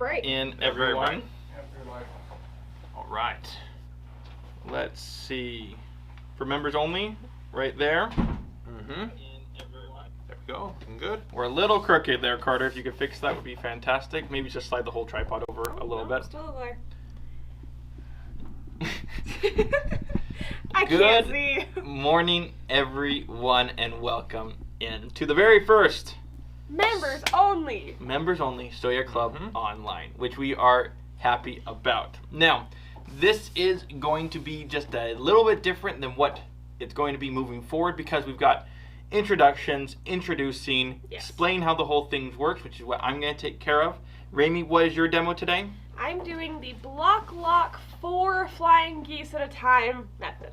Right. In everyone. All right. Let's see. For members only, right there. Mm-hmm. There we go. Looking good. We're a little crooked there, Carter. If you could fix that, would be fantastic. Maybe just slide the whole tripod over a little bit. Still there. I Good can't see. morning, everyone, and welcome in to the very first Members only. Members Only Stoya Club Online, which we are happy about. Now, this is going to be just a little bit different than what it's going to be moving forward because we've got introductions, introducing, explain how the whole thing works, which is what I'm going to take care of. Raimi, what is your demo today? I'm doing the block lock 4 flying geese at a time method.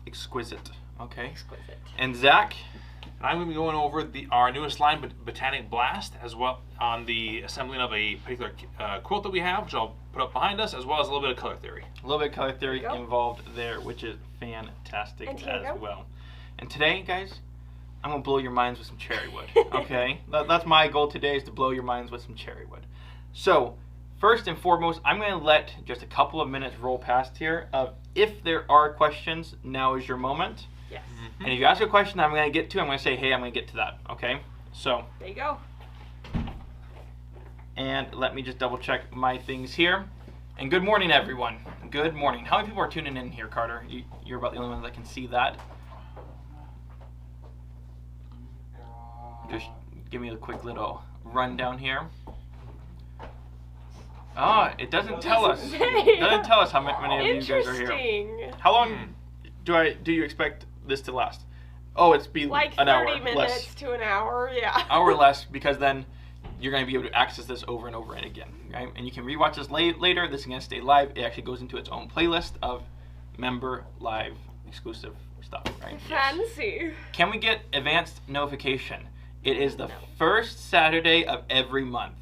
Exquisite. Okay. Exquisite. And Zach? I'm going to be going over our newest line, Botanic Blast, as well on the assembling of a particular quote that we have, which I'll put up behind us, as well as a little bit of color theory. A little bit of color theory involved there, which is fantastic as well. And today, guys, I'm going to blow your minds with some cherry wood, okay? That's my goal today, is to blow your minds with some cherry wood. So, first and foremost, I'm going to let just a couple of minutes roll past here of if there are questions, now is your moment. Yes. And if you ask a question that I'm going to get to, I'm going to say, hey, I'm going to get to that, okay? So. There you go. And let me just double check my things here. And good morning, everyone. Good morning. How many people are tuning in here, Carter? You're about the only one that can see that. Just give me a quick little rundown here. Ah, it doesn't tell us. It doesn't tell us how many of you guys are here. Interesting. How long do you expect this to last? Oh, it's be like an hour 30 minutes less. to an hour, yeah. Hour less, because then you're going to be able to access this over and over and again, right? And you can rewatch this later. This is going to stay live. It actually goes into its own playlist of member live exclusive stuff, right? Fancy. Yes. Can we get advanced notification? It is the first Saturday of every month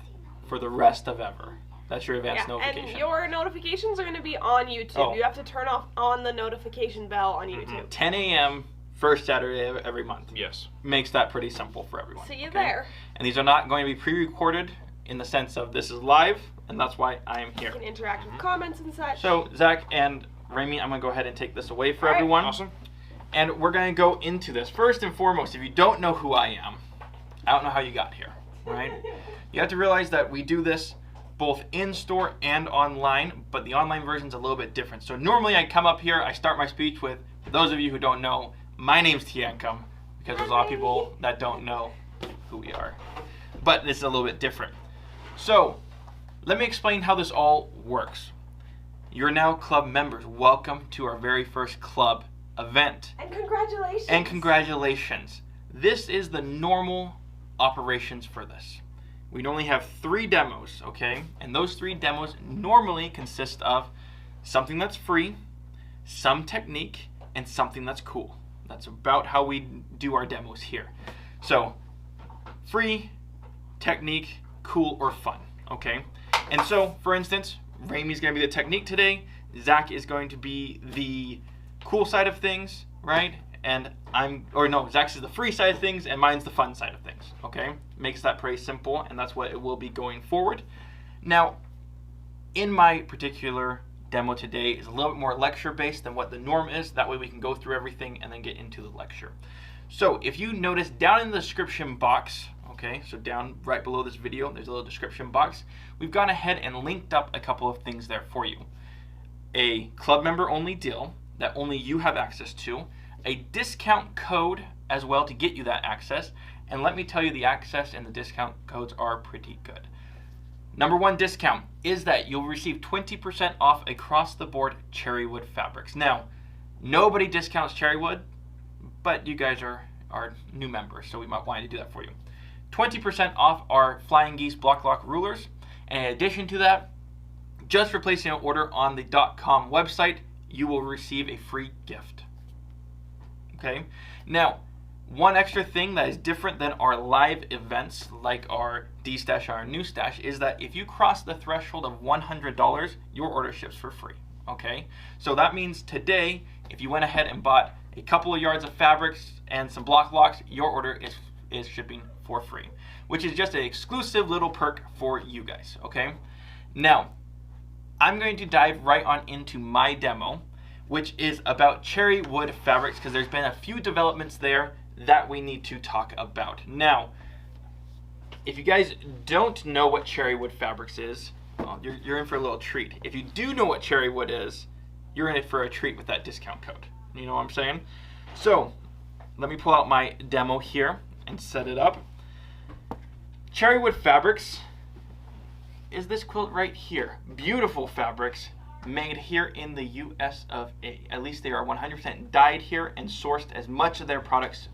for the rest of ever. That's your advanced notification. And your notifications are going to be on YouTube. Oh. You have to turn on the notification bell on YouTube. 10 a.m. first Saturday of every month. Yes. Makes that pretty simple for everyone. See you there. And these are not going to be pre-recorded in the sense of this is live, and that's why I am here. You can interact with comments and such. So, Zach and Raimi, I'm going to go ahead and take this away for everyone. Awesome. And we're going to go into this. First and foremost, if you don't know who I am, I don't know how you got here, right? You have to realize that we do this both in-store and online, but the online version's a little bit different. So normally I come up here, I start my speech with, for those of you who don't know, my name's Tiancum, because there's a lot of people that don't know who we are. But this is a little bit different. So, let me explain how this all works. You're now club members. Welcome to our very first club event. And congratulations. And congratulations. This is the normal operations for this. We normally have 3 demos, okay? And those 3 demos normally consist of something that's free, some technique, and something that's cool. That's about how we do our demos here. So, free, technique, cool, or fun, okay? And so, for instance, Raimi's going to be the technique today. Zach is going to be the cool side of things, right? And Zach's is the free side of things, and mine's the fun side of things, okay? Makes that pretty simple, and that's what it will be going forward. Now, in my particular demo today is a little bit more lecture-based than what the norm is. That way we can go through everything and then get into the lecture. So, if you notice down in the description box, okay, so down right below this video, there's a little description box. We've gone ahead and linked up a couple of things there for you. A club member only deal that only you have access to, a discount code as well to get you that access, and let me tell you, the access and the discount codes are pretty good. Number 1 discount is that you'll receive 20% off across the board cherrywood fabrics. Now, nobody discounts cherrywood, but you guys are new members, so we might want to do that for you. 20% off our Flying Geese Block Lock rulers, and in addition to that, just for placing an order on the .com website, you will receive a free gift. Okay, now one extra thing that is different than our live events like our D-Stash or our Newstash is that if you cross the threshold of $100, your order ships for free. Okay, so that means today if you went ahead and bought a couple of yards of fabrics and some block locks, your order is shipping for free, which is just an exclusive little perk for you guys. Okay, Now, I'm going to dive right on into my demo, which is about cherry wood fabrics, because there's been a few developments there that we need to talk about. Now, if you guys don't know what cherry wood fabrics is, well, you're in for a little treat. If you do know what cherry wood is, you're in it for a treat with that discount code. You know what I'm saying? So, let me pull out my demo here and set it up. Cherry wood fabrics is this quilt right here. Beautiful fabrics made here in the US of A. At least they are 100% dyed here and sourced as much of their products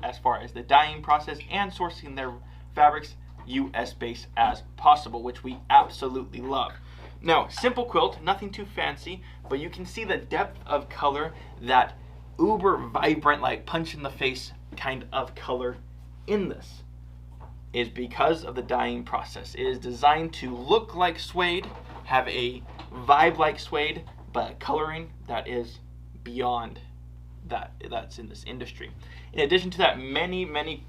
as far as the dyeing process and sourcing their fabrics US based as possible, which we absolutely love. Now, simple quilt, nothing too fancy, but you can see the depth of color, that uber vibrant, like punch in the face kind of color in this is because of the dyeing process. It is designed to look like suede, have a vibe like suede, but coloring that is beyond that's in this industry. In addition to that, many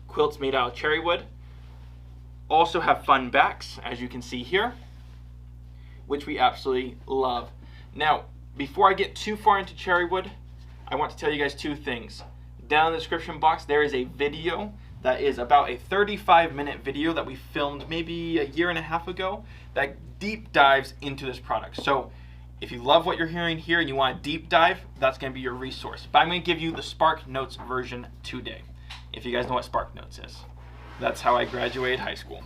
quilts made out of cherry wood also have fun backs, as you can see here, which we absolutely love. Now, before I get too far into cherry wood, I want to tell you guys two things. Down in the description box, there is a video that is about a 35-minute video that we filmed maybe a year and a half ago that deep dives into this product. So if you love what you're hearing here and you want a deep dive, that's going to be your resource. But I'm going to give you the Spark Notes version today, if you guys know what Spark Notes is. That's how I graduated high school.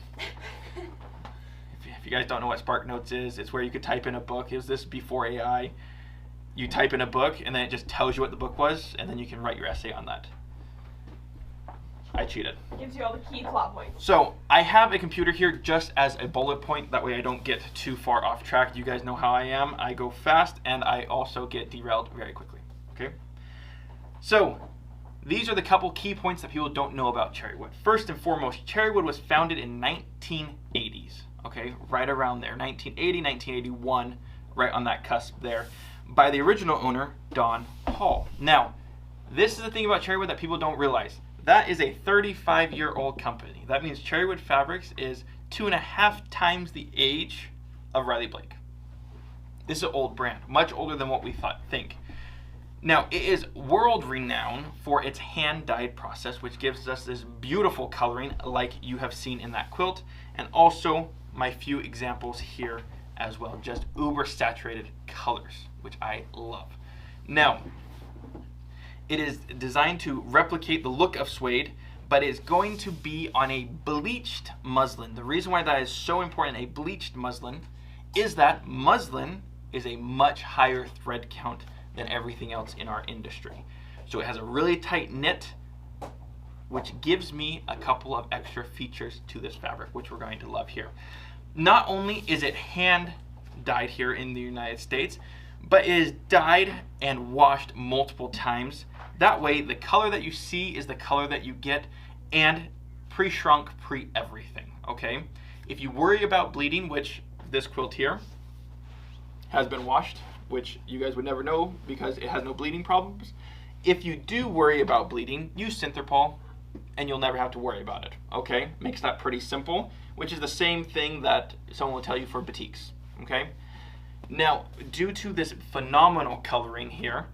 If you guys don't know what Spark Notes is, it's where you could type in a book. It was this before AI. You type in a book and then it just tells you what the book was, and then you can write your essay on that. I cheated. Gives you all the key plot points. So I have a computer here just as a bullet point. That way I don't get too far off track. You guys know how I am. I go fast and I also get derailed very quickly. Okay. So these are the couple key points that people don't know about cherry wood. First and foremost, cherry wood was founded in 1980s. Okay, right around there, 1980, 1981, right on that cusp there, by the original owner, Don Hall. Now, this is the thing about cherry wood that people don't realize. That is a 35-year-old company. That means cherry wood fabrics is 2.5 times the age of Riley Blake. This is an old brand, much older than what we think. Now, it is world renowned for its hand-dyed process, which gives us this beautiful coloring like you have seen in that quilt, and also my few examples here as well, just uber saturated colors, which I love. Now, it is designed to replicate the look of suede, but it's going to be on a bleached muslin. The reason why that is so important, a bleached muslin, is that muslin is a much higher thread count than everything else in our industry. So it has a really tight knit, which gives me a couple of extra features to this fabric, which we're going to love here. Not only is it hand dyed here in the United States, but it is dyed and washed multiple times. That way, the color that you see is the color that you get, and pre-shrunk, pre-everything, okay? If you worry about bleeding, which this quilt here has been washed, which you guys would never know because it has no bleeding problems. If you do worry about bleeding, use Synthrapol and you'll never have to worry about it, okay? Makes that pretty simple, which is the same thing that someone will tell you for batiks, okay? Now, due to this phenomenal coloring here,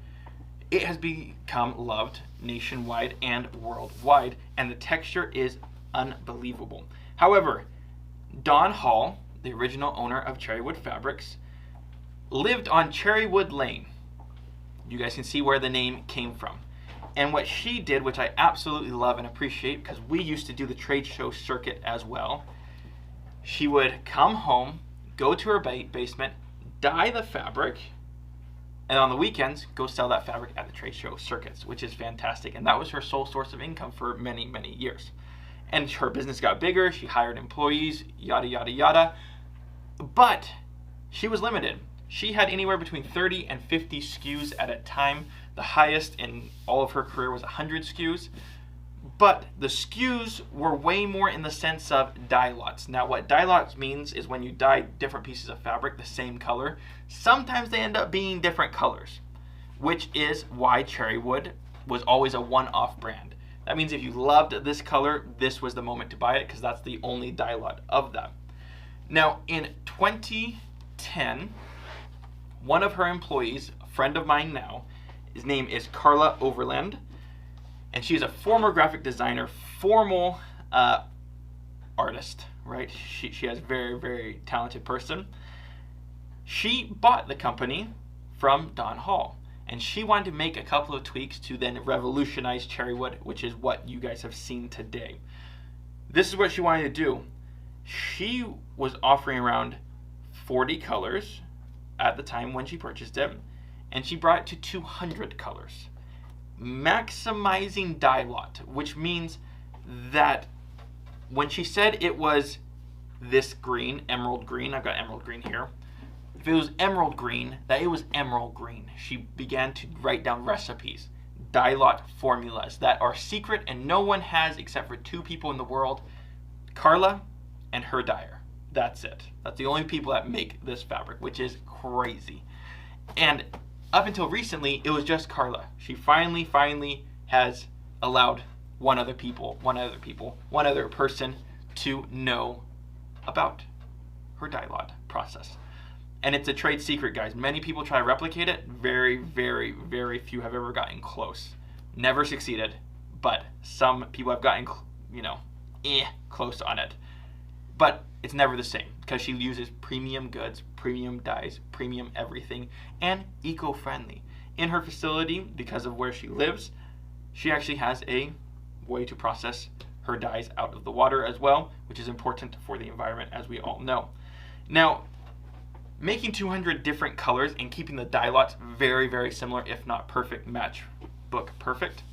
it has become loved nationwide and worldwide, and the texture is unbelievable. However, Don Hall, the original owner of Cherrywood Fabrics, lived on Cherrywood Lane. You guys can see where the name came from. And what she did, which I absolutely love and appreciate, because we used to do the trade show circuit as well, she would come home, go to her basement, dye the fabric, and on the weekends, go sell that fabric at the trade show circuits, which is fantastic. And that was her sole source of income for many, many years. And her business got bigger, she hired employees, yada, yada, yada. But she was limited. She had anywhere between 30 and 50 SKUs at a time. The highest in all of her career was 100 SKUs. But the SKUs were way more in the sense of dye lots. Now, what dye lots means is when you dye different pieces of fabric the same color, sometimes they end up being different colors, which is why Cherrywood was always a one-off brand. That means if you loved this color, this was the moment to buy it because that's the only dye lot of that. Now, in 2010, one of her employees, a friend of mine now, his name is Carla Overland, and she's a former graphic designer, formal artist, right? She has very, very talented person. She bought the company from Don Hall, and she wanted to make a couple of tweaks to then revolutionize cherrywood, which is what you guys have seen today. This is what she wanted to do. She was offering around 40 colors at the time when she purchased it, and she brought it to 200 colors, maximizing dye lot, which means that when she said it was this green, emerald green, I've got emerald green here, if it was emerald green, that it was emerald green. She began to write down recipes, dye lot formulas that are secret and no one has except for 2 people in the world, Carla and her dyer. That's it. That's the only people that make this fabric, which is crazy. And up until recently, it was just Carla. She finally has allowed one other person to know about her dye lot process. And it's a trade secret, guys. Many people try to replicate it. Very, very, very few have ever gotten close. Never succeeded, but some people have gotten, close on it. But it's never the same because she uses premium goods, premium dyes, premium everything, and eco-friendly. In her facility, because of where she lives, she actually has a way to process her dyes out of the water as well, which is important for the environment, as we all know. Now, making 200 different colors and keeping the dye lots very, very similar, if not perfect, matchbook perfect,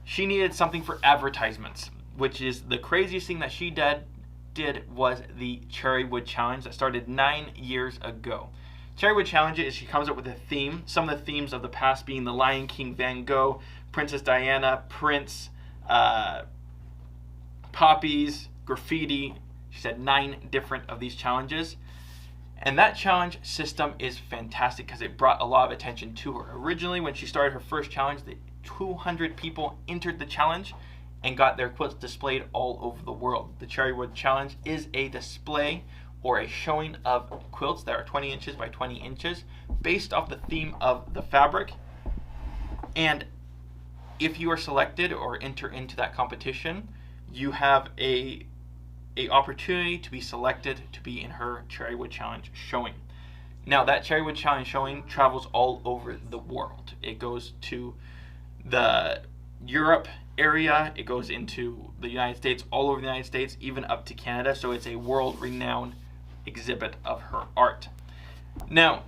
she needed something for advertisements, which is the craziest thing that she did was the Cherrywood Challenge that started 9 years ago. Cherrywood Challenge is she comes up with a theme, some of the themes of the past being the Lion King, Van Gogh, Princess Diana, Prince, poppies, graffiti. She said 9 different of these challenges. And that challenge system is fantastic because it brought a lot of attention to her. Originally, when she started her first challenge, the 200 people entered the challenge and got their quilts displayed all over the world. The Cherrywood Challenge is a display or a showing of quilts that are 20 inches by 20 inches based off the theme of the fabric. And if you are selected or enter into that competition, you have a opportunity to be selected to be in her Cherrywood Challenge showing. Now, that Cherrywood Challenge showing travels all over the world. It goes to the Europe area, it goes into the United States, all over the United States, even up to Canada, so it's a world-renowned exhibit of her art. Now,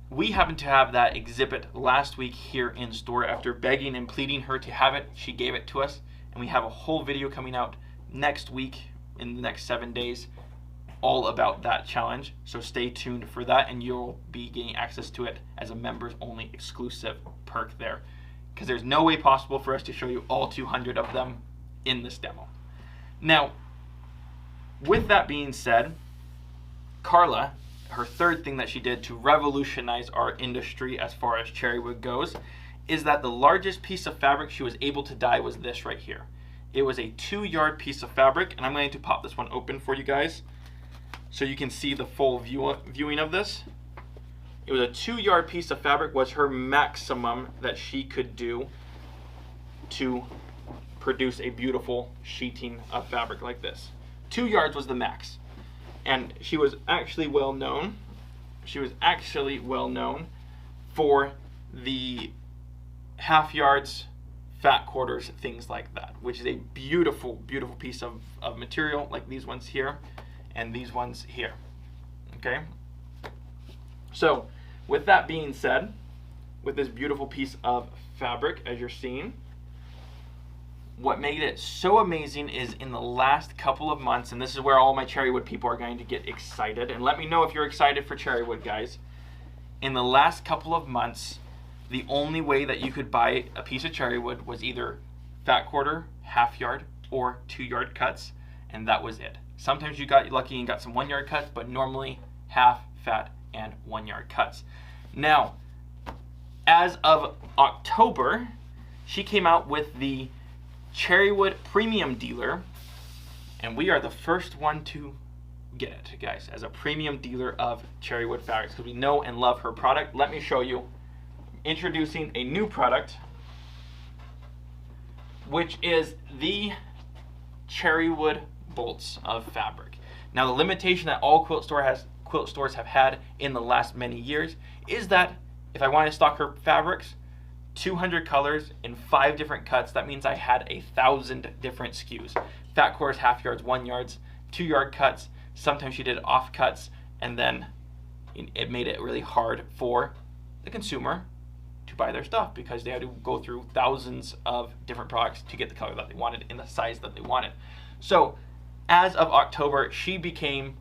we happened to have that exhibit last week here in store. After begging and pleading her to have it, she gave it to us, and we have a whole video coming out next week, in the next 7 days, all about that challenge. So stay tuned for that, and you'll be getting access to it as a members only exclusive perk there, because there's no way possible for us to show you all 200 of them in this demo. Now, with that being said, Carla, her third thing that she did to revolutionize our industry as far as cherrywood goes, is that the largest piece of fabric she was able to dye was this right here. It was a 2-yard piece of fabric, and I'm going to pop this one open for you guys so you can see the full viewing of this. It was a 2-yard piece of fabric was her maximum that she could do to produce a beautiful sheeting of fabric like this. 2 yards was the max. And she was actually well known. She was actually well known for the half yards, fat quarters, things like that, which is a beautiful, beautiful piece of material, like these ones here and these ones here. Okay? So, with that being said, with this beautiful piece of fabric, as you're seeing, what made it so amazing is in the last couple of months, and this is where all my cherrywood people are going to get excited, and let me know if you're excited for cherrywood, guys. In the last couple of months, the only way that you could buy a piece of cherrywood was either fat quarter, half yard, or 2-yard cuts, and that was it. Sometimes you got lucky and got some 1-yard cuts, but normally half, fat, and 1-yard cuts. Now, as of October, she came out with the Cherrywood Premium Dealer, and we are the first one to get it, guys, as a premium dealer of Cherrywood fabrics, because we know and love her product. Let me show you. Introducing a new product, which is the Cherrywood bolts of fabric. Now, the limitation that all quilt stores have had in the last many years is that if I want to stock her fabrics, 200 colors in 5 different cuts, that means I had 1,000 different SKUs. Fat quarters, half yards, 1 yards, 2 yard cuts. Sometimes she did off cuts, and then it made it really hard for the consumer to buy their stuff because they had to go through thousands of different products to get the color that they wanted in the size that they wanted. So as of October, she became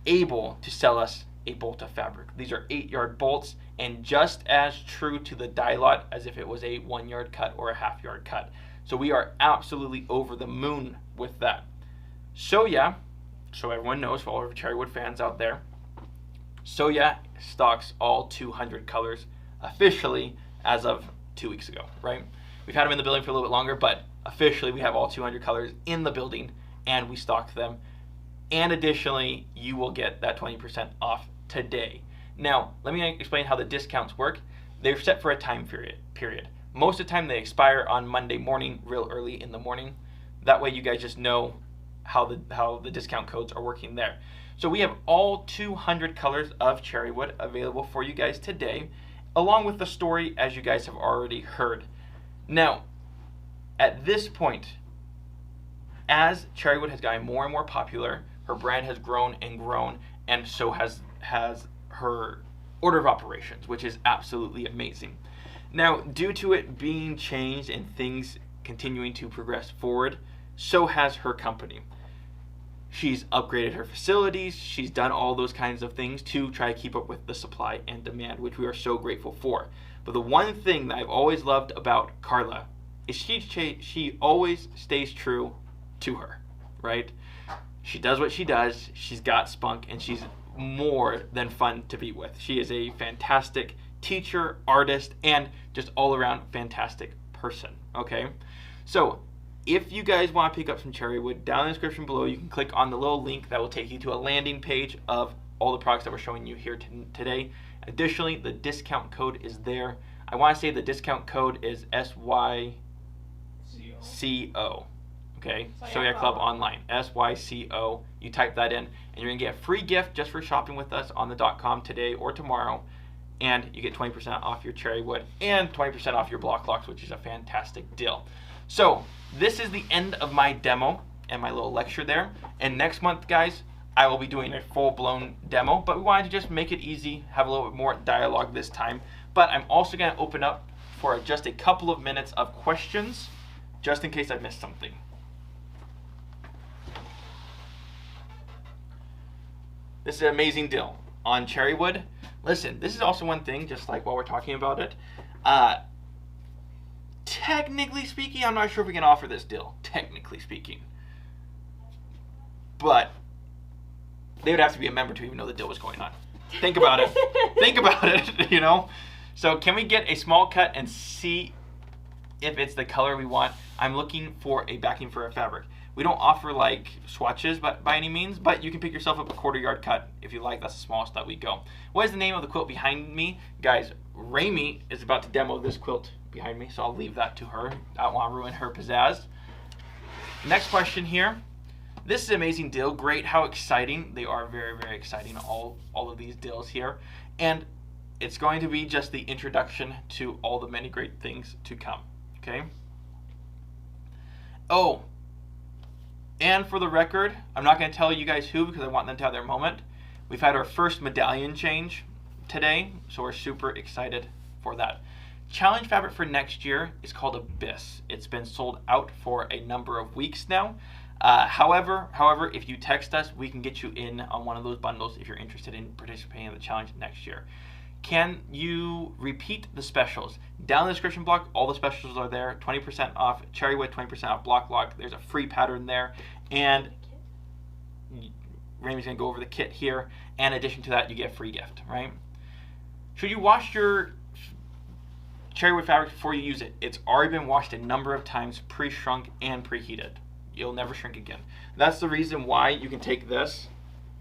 able to sell us a bolt of fabric. These are 8-yard bolts, and just as true to the die lot as if it was a 1-yard cut or a half-yard cut. So we are absolutely over the moon with that. So yeah, so everyone knows, for all of our Cherrywood fans out there, So yeah stocks all 200 colors officially as of 2 weeks ago, right? We've had them in the building for a little bit longer, but officially we have all 200 colors in the building and we stocked them. And additionally, you will get that 20% off today. Now, let me explain how the discounts work. They're set for a time period. Most of the time they expire on Monday morning, real early in the morning. That way you guys just know how the discount codes are working there. So we have all 200 colors of Cherrywood available for you guys today, along with the story as you guys have already heard. Now, at this point, as Cherrywood has gotten more and more popular, her brand has grown, and so has her order of operations, which is absolutely amazing. Now, due to it being changed and things continuing to progress forward, so has her company. She's upgraded her facilities, she's done all those kinds of things to try to keep up with the supply and demand, which we are so grateful for. But the one thing that I've always loved about Carla is she always stays true to her, right? She does what she does, she's got spunk, and she's more than fun to be with. She is a fantastic teacher, artist, and just all around fantastic person, okay? So if you guys want to pick up some Cherrywood, down in the description below, you can click on the little link that will take you to a landing page of all the products that we're showing you here today. Additionally, the discount code is there. I want to say the discount code is SYCO. Okay, Soya Club Online, SYCO. You type that in, and you're gonna get a free gift just for shopping with us on the .com today or tomorrow, and you get 20% off your Cherrywood and 20% off your block locks, which is a fantastic deal. So this is the end of my demo and my little lecture there. And next month, guys, I will be doing a full-blown demo, but we wanted to just make it easy, have a little bit more dialogue this time. But I'm also gonna open up for just a couple of minutes of questions, just in case I missed something. This is an amazing deal on Cherrywood. Listen, this is also one thing, just like while we're talking about it. Technically speaking, I'm not sure if we can offer this deal, technically speaking. But they would have to be a member to even know the deal was going on. Think about it. Think about it, you know? So can we get a small cut and see if it's the color we want? I'm looking for a backing for a fabric. We don't offer like swatches by any means, but you can pick yourself up a 1/4 yard cut if you like. That's the smallest that we go. What is the name of the quilt behind me? Guys, Rami is about to demo this quilt behind me, so I'll leave that to her. I don't want to ruin her pizzazz. Next question here. This is an amazing deal. Great, how exciting. They are very, very exciting, all of these deals here. And it's going to be just the introduction to all the many great things to come, okay? Oh, and for the record, I'm not going to tell you guys who because I want them to have their moment. We've had our first medallion change today, so we're super excited for that. Challenge fabric for next year is called Abyss. It's been sold out for a number of weeks now. However, if you text us, we can get you in on one of those bundles if you're interested in participating in the challenge next year. Can you repeat the specials? Down in the description block, all the specials are there. 20% off Cherrywood, 20% off Block Lock. There's a free pattern there. And Rami's going to go over the kit here. And in addition to that, you get a free gift, right? Should you wash your Cherrywood fabric before you use it? It's already been washed a number of times, pre-shrunk and preheated. You'll never shrink again. That's the reason why you can take this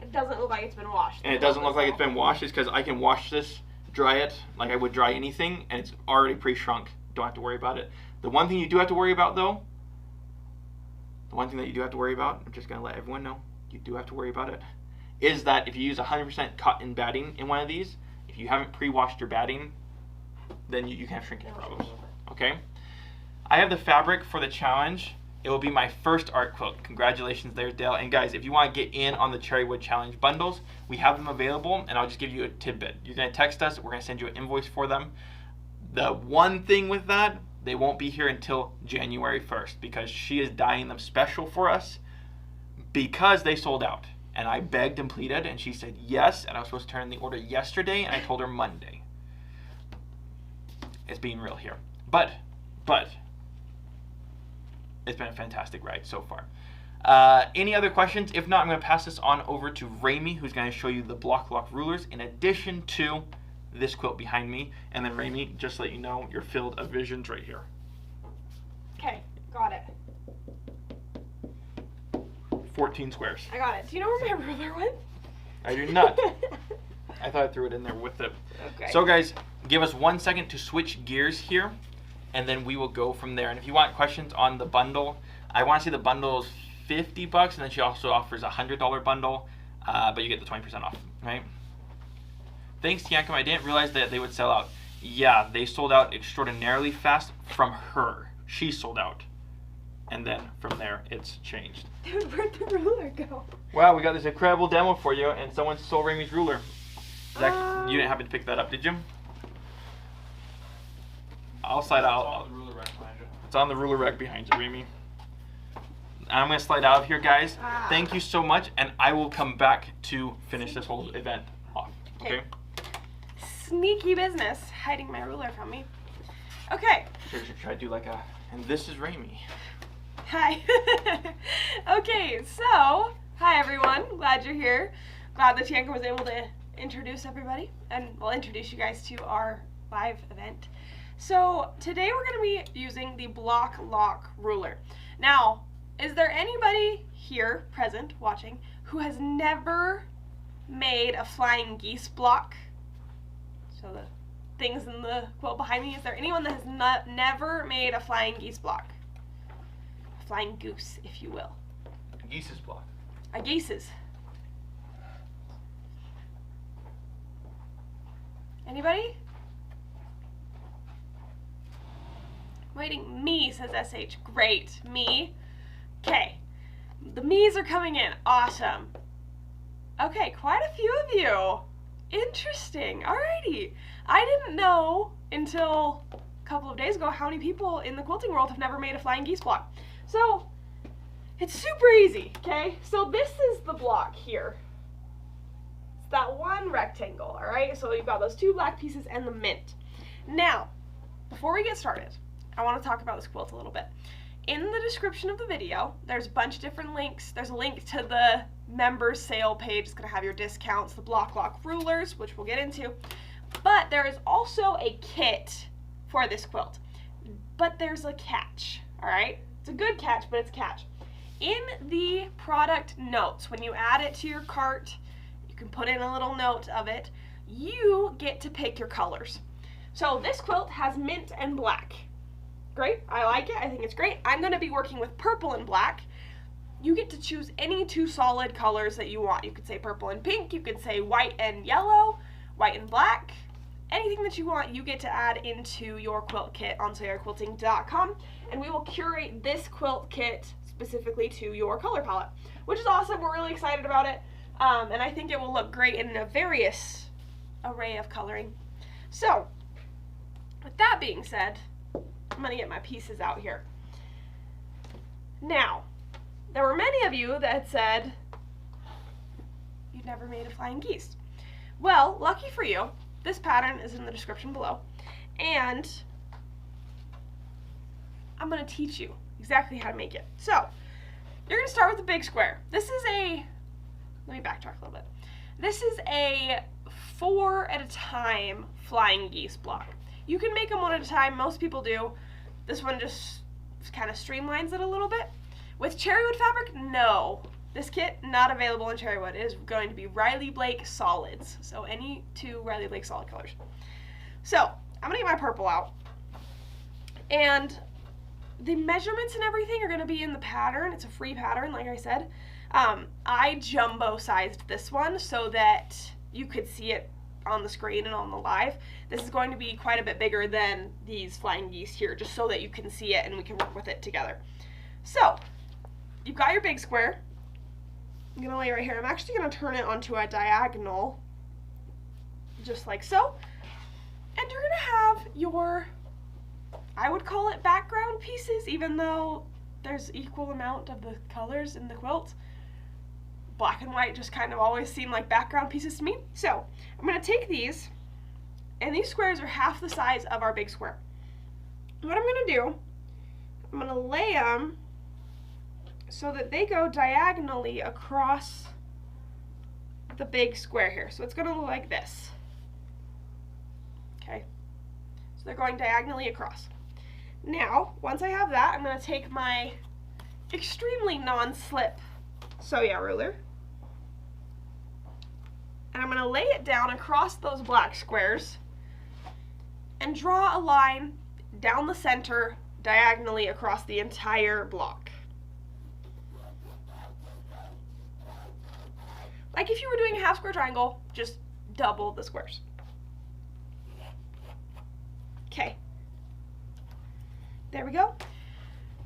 it doesn't look like it's been washed. And it doesn't look like it's been washed, is because I can wash this, dry it like I would dry anything, and it's already pre-shrunk. Don't have to worry about it. The one thing you do have to worry about, though, I'm just going to let everyone know, you do have to worry about it, is that if you use 100% cotton batting in one of these, if you haven't pre-washed your batting, then you can have shrinking problems. Okay? I have the fabric for the challenge. It will be my first art quilt. Congratulations there, Dale. And guys, if you want to get in on the Cherry Wood Challenge bundles, we have them available, and I'll just give you a tidbit. You're going to text us. We're going to send you an invoice for them. The one thing with that, they won't be here until January 1st because she is dyeing them special for us because they sold out. And I begged and pleaded, and she said yes, and I was supposed to turn in the order yesterday, and I told her Monday. It's being real here. But it's been a fantastic ride so far. Any other questions? If not, I'm going to pass this on over to Rami, who's going to show you the block lock rulers in addition to this quilt behind me. And then Rami, just to let you know, your field of vision's right here. Okay, got it. 14 squares. I got it. Do you know where my ruler went? I do not. I thought I threw it in there with it. Okay. So guys, give us 1 second to switch gears here, and then we will go from there. And if you want questions on the bundle, I want to say the bundle is $50, and then she also offers a $100 bundle, but you get the 20% off, right? Thanks, Yankum. I didn't realize that they would sell out. Yeah, they sold out extraordinarily fast from her. She sold out. And then from there, it's changed. Dude, where'd the ruler go? Wow, we got this incredible demo for you, and someone stole Rami's ruler. Zach, you didn't happen to pick that up, did you? I'll slide out. It's on the ruler rack behind you, Rami. I'm going to slide out of here, guys. Thank you so much, and I will come back to finish this whole event off. Okay? Sneaky business, hiding my ruler from me. Okay. Should I do like a... And this is Rami. Hi. Okay, so, hi everyone. Glad you're here. Glad that Yankum was able to introduce everybody, and we'll introduce you guys to our live event. So, today we're going to be using the block lock ruler. Now, is there anybody here, present, watching, who has never made a flying geese block? So the things in the quilt behind me, is there anyone that has never made a flying geese block? A flying goose, if you will. A geese's block. A geese's. Anybody? Waiting. Me, says SH. Great. Me. Okay. The me's are coming in. Awesome. Okay, quite a few of you. Interesting. Alrighty. I didn't know until a couple of days ago how many people in the quilting world have never made a flying geese block. So, it's super easy, okay? So this is the block here. It's that one rectangle, alright? So you've got those two black pieces and the mint. Now, before we get started, I want to talk about this quilt a little bit. In the description of the video, there's a bunch of different links. There's a link to the members sale page. It's going to have your discounts, the block lock rulers, which we'll get into. But there is also a kit for this quilt. But there's a catch, all right? It's a good catch, but it's a catch. In the product notes, when you add it to your cart, you can put in a little note of it, you get to pick your colors. So this quilt has mint and black. Great, I like it, I think it's great. I'm gonna be working with purple and black. You get to choose any two solid colors that you want. You could say purple and pink, you could say white and yellow, white and black. Anything that you want, you get to add into your quilt kit on SawyerQuilting.com, and we will curate this quilt kit specifically to your color palette, which is awesome. We're really excited about it, and I think it will look great in a various array of coloring. So, with that being said, I'm going to get my pieces out here. Now, there were many of you that said you'd never made a flying geese. Well, lucky for you, this pattern is in the description below, and I'm going to teach you exactly how to make it. So, you're going to start with a big square. This is a, let me backtrack a little bit. This is a 4 at a time flying geese block. You can make them one at a time, most people do. This one just kind of streamlines it a little bit. With cherry wood fabric, no. This kit, not available in Cherrywood. It is going to be Riley Blake solids. So any 2 Riley Blake solid colors. So I'm going to get my purple out. And the measurements and everything are going to be in the pattern. It's a free pattern, like I said. I jumbo sized this one so that you could see it on the screen and on the live. This is going to be quite a bit bigger than these flying geese here, just so that you can see it and we can work with it together. So you've got your big square. I'm going to lay it right here. I'm actually going to turn it onto a diagonal, just like so. And you're going to have your, I would call it background pieces, even though there's equal amount of the colors in the quilt. Black and white just kind of always seem like background pieces to me. So I'm going to take these, and these squares are half the size of our big square. What I'm going to do, I'm going to lay them so that they go diagonally across the big square here. So it's going to look like this. Okay, so they're going diagonally across. Now, once I have that, I'm going to take my extremely non-slip So-Ya ruler, and I'm going to lay it down across those black squares and draw a line down the center diagonally across the entire block. Like if you were doing a half square triangle, just double the squares. Okay. There we go.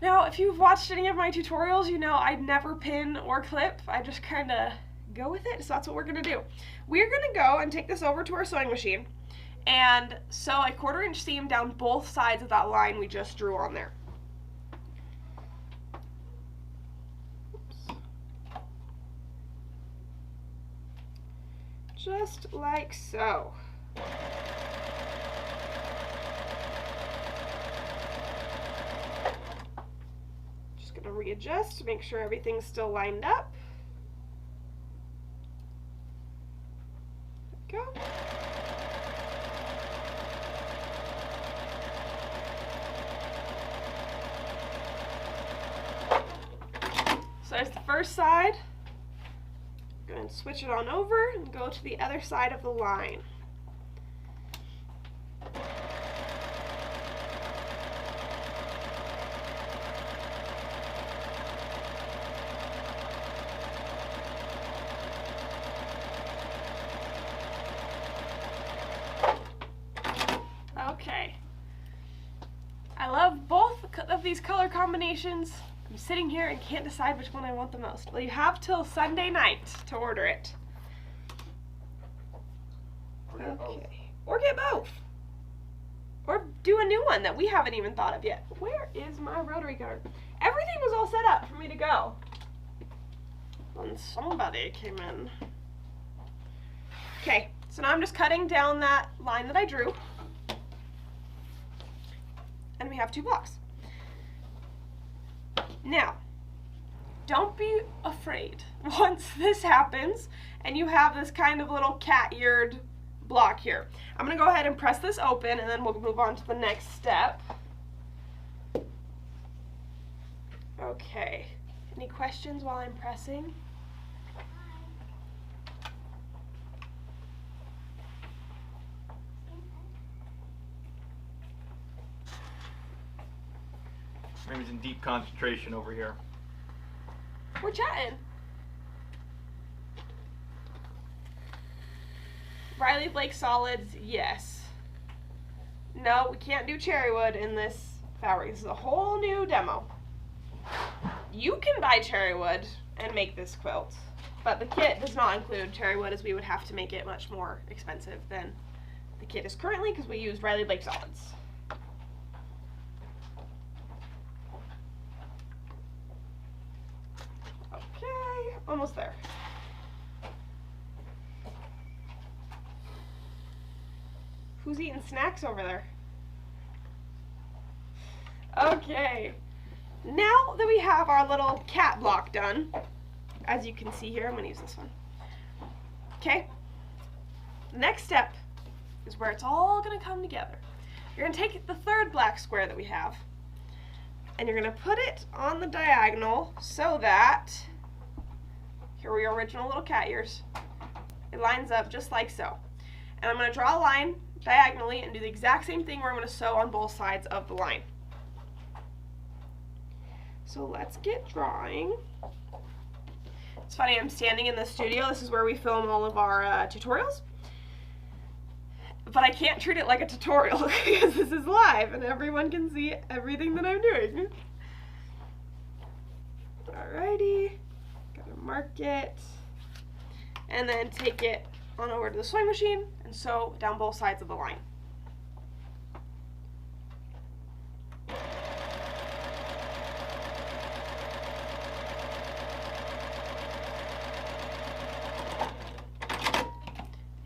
Now, if you've watched any of my tutorials, you know I never pin or clip. I just kind of go with it, so that's what we're going to do. We're going to go and take this over to our sewing machine and sew a 1/4 inch seam down both sides of that line we just drew on there. Just like so. Just gonna readjust to make sure everything's still lined up. There we go. So there's the first side. Go ahead and switch it on over and go to the other side of the line. Okay. I love both of these color combinations. I'm sitting here and can't decide which one I want the most. Well, you have till Sunday night to order it. Okay. Or get both. Or do a new one that we haven't even thought of yet. Where is my rotary card? Everything was all set up for me to go. When somebody came in. Okay, so now I'm just cutting down that line that I drew. And we have 2 blocks. Now, don't be afraid. Once this happens and you have this kind of little cat-eared block here, I'm going to go ahead and press this open and then we'll move on to the next step. Okay. Any questions while I'm pressing? Raymond's in deep concentration over here. We're chatting. Riley Blake solids, yes. No, we can't do Cherrywood in this fabric. This is a whole new demo. You can buy Cherrywood and make this quilt, but the kit does not include Cherrywood, as we would have to make it much more expensive than the kit is currently because we used Riley Blake solids. Okay, almost there. Who's eating snacks over there? Okay, now that we have our little cat block done, as you can see here, I'm going to use this one. Okay, next step is where it's all going to come together. You're going to take the 3rd black square that we have, and you're going to put it on the diagonal so that here are your original little cat ears. It lines up just like so. And I'm going to draw a line diagonally and do the exact same thing where I'm going to sew on both sides of the line. So let's get drawing. It's funny, I'm standing in the studio. This is where we film all of our tutorials. But I can't treat it like a tutorial because this is live and everyone can see everything that I'm doing. Alrighty, gotta mark it. And then take it on over to the sewing machine and sew down both sides of the line.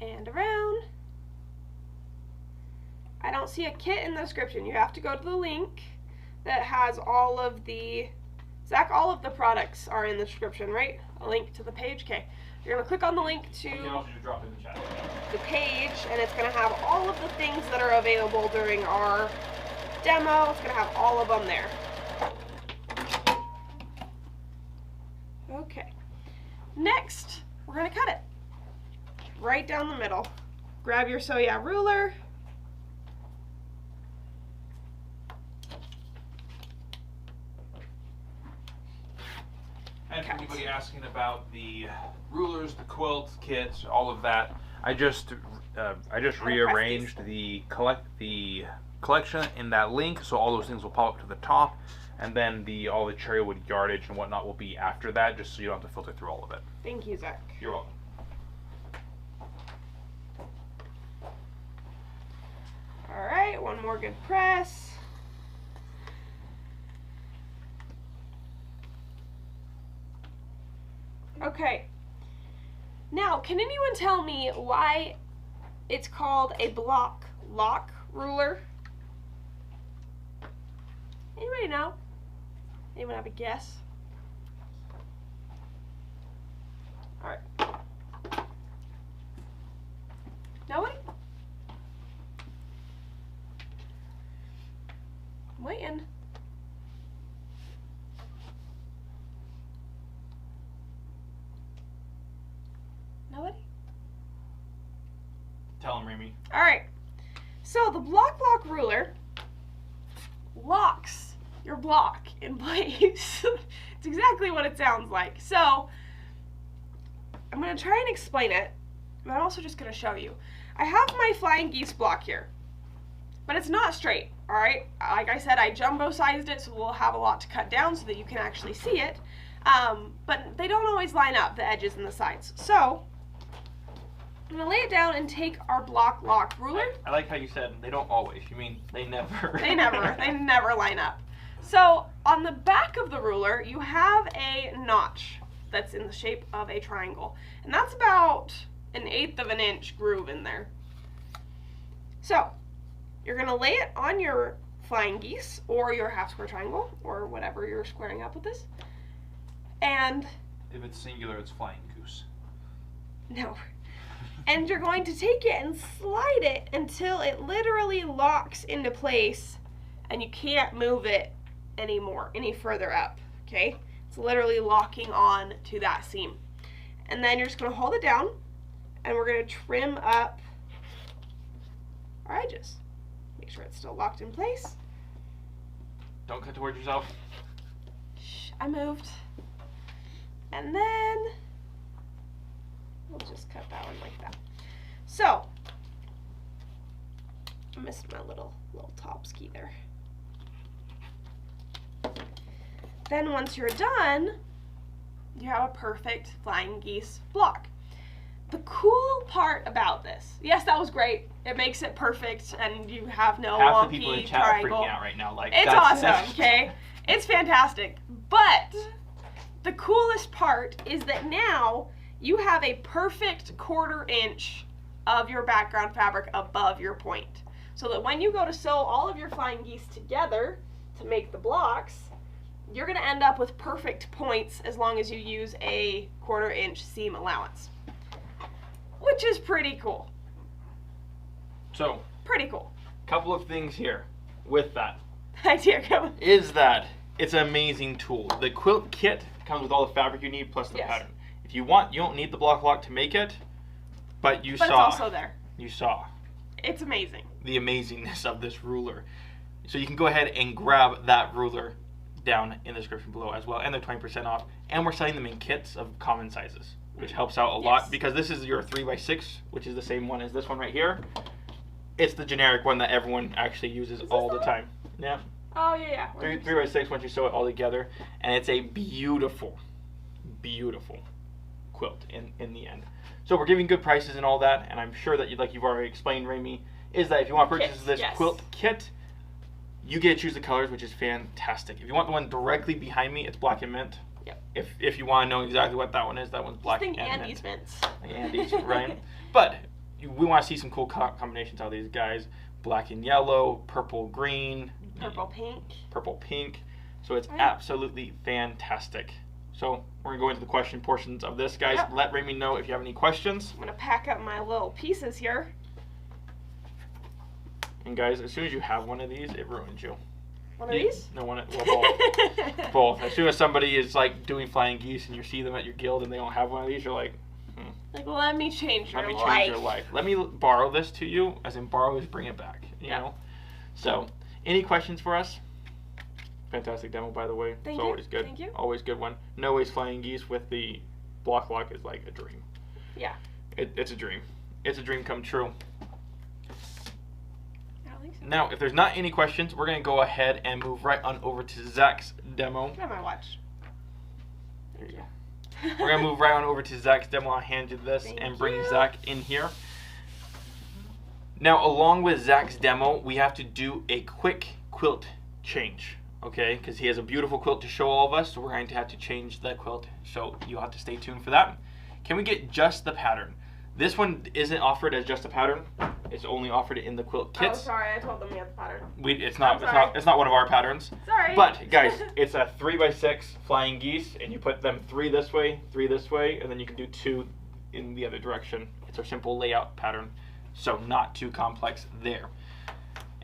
And around. I don't see a kit in the description. You have to go to the link that has all of the, Zach, all of the products are in the description, right? A link to the page, okay. You're going to click on the link to drop in the chat. the page, and it's going to have all of the things that are available during our demo. It's going to have all of them there. Okay. Next, we're going to cut it. Right down the middle. Grab your So Yeah ruler. And for anybody asking about the rulers, the quilts, kits, all of that, I just rearranged the collection in that link, so all those things will pop up to the top, and then all the cherry wood yardage and whatnot will be after that, just so you don't have to filter through all of it. Thank you, Zach. You're welcome. All right, one more good press. Okay, now can anyone tell me why it's called a block lock ruler? Anybody know? Anyone have a guess? All right. Nobody? I'm waiting. Nobody? Tell him, Remy. All right. So the block lock ruler locks your block in place. It's exactly what it sounds like. So I'm going to try and explain it, but I'm also just going to show you. I have my flying geese block here, but it's not straight. All right. Like I said, I jumbo sized it, so we'll have a lot to cut down so that you can actually see it. But they don't always line up, the edges and the sides. So I'm going to lay it down and take our block lock ruler. I like how you said they don't always. You mean they never. They never line up. So on the back of the ruler, you have a notch that's in the shape of a triangle. And that's about 1/8 of an inch groove in there. So you're going to lay it on your flying geese or your half square triangle or whatever you're squaring up with this. And If it's singular, it's flying goose. no. And you're going to take it and slide it until it literally locks into place and you can't move it any further up, okay? It's literally locking on to that seam. And then you're just going to hold it down and we're going to trim up our edges. Make sure it's still locked in place. Don't cut towards yourself. Shh, I moved. And then we'll just cut that one like that. So, I missed my little top ski there. Then once you're done, you have a perfect flying geese block. The cool part about this, yes, that was great. It makes it perfect, and you have no Half the people in wonky chat are triangle. freaking out right now. Like, It's awesome, okay? It's fantastic. But the coolest part is that now you have a perfect 1/4 inch of your background fabric above your point. So that when you go to sew all of your flying geese together to make the blocks, you're going to end up with perfect points as long as you use a 1/4 inch seam allowance. Which is pretty cool. So, Pretty cool. couple of things here with that. Idea go. Is that it's an amazing tool. The quilt kit comes with all the fabric you need plus the Yes. pattern. If you want, you don't need the block lock to make it, but But it's also there. You saw It's amazing. the amazingness of this ruler. So you can go ahead and grab that ruler down in the description below as well, and they're 20% off. And we're selling them in kits of common sizes, which helps out a lot because this is your 3x6, which is the same one as this one right here. It's the generic one that everyone actually uses all the time. Yeah. Oh yeah, yeah. 3x6 once you sew it all together, and it's a beautiful, beautiful quilt in the end. So we're giving good prices and all that, and I'm sure that like you've already explained, Raimi, is that if you want to purchase this quilt kit, you get to choose the colors, which is fantastic. If you want the one directly behind me, it's black and mint. Yep. If you want to know exactly what that one is, that one's black and mint. Andy's mints. Like Andy's, right? But we want to see some cool combinations out of these guys. Black and yellow, purple green, purple pink. Purple pink. So it's absolutely fantastic. So we're going to go into the question portions of this, guys. Yep. Let Raimi know if you have any questions. I'm going to pack up my little pieces here. And guys, as soon as you have one of these, it ruins you. One of these? No, both. Both. As soon as somebody is like doing flying geese and you see them at your guild and they don't have one of these, you're like, like, let me change your life. Let me change your life. Let me borrow this to you, as in borrow is bring it back, you know? So, any questions for us? Fantastic demo, by the way. Thank it's you. always good. Thank you. Always good one. No Ways Flying Geese with the block lock is like a dream. Yeah. It's a dream. It's a dream come true. So. Now, if there's not any questions, we're going to go ahead and move right on over to Zach's demo. Got my watch. There you go. We're going to move right on over to Zach's demo. I'll hand you this and bring Zach in here. Now, along with Zach's demo, we have to do a quick quilt change, okay? Because he has a beautiful quilt to show all of us, so we're going to have to change the quilt. So you'll have to stay tuned for that. Can we get just the pattern? This one isn't offered as just a pattern. It's only offered in the quilt kits. Oh, sorry, I told them we had the pattern. It's not one of our patterns. Sorry. But guys, it's a 3x6 flying geese, and you put them 3 this way, and then you can do 2 in the other direction. It's a simple layout pattern, so not too complex there.